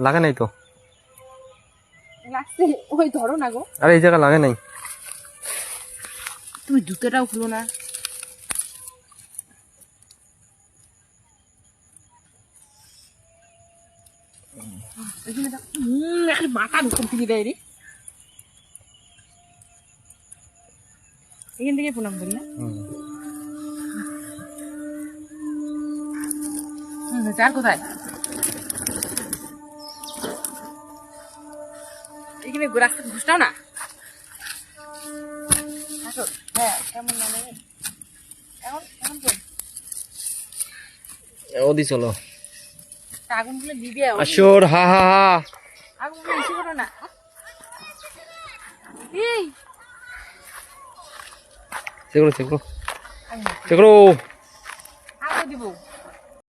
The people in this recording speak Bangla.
লাগে নাই তো। লাগছে ওই ধরো না গো। আরে এই জায়গা লাগে নাই। তুমি জুতোটাও খুলো না। মাথা ঢুকুন ফিরে দেয় রে। এখান থেকে প্রণাম করি না। চার কোথায়? এখানে রাস্তা ঘুষটাও না। আসো হ্যাঁ কেমন মানে এখন এখন কই ওদি চলো আগুনগুলো দিবি আসর হা হা হা আগুনগুলো ইসে করো না। এই সেগুলো সেগুলো সেগুলো আগুন দিব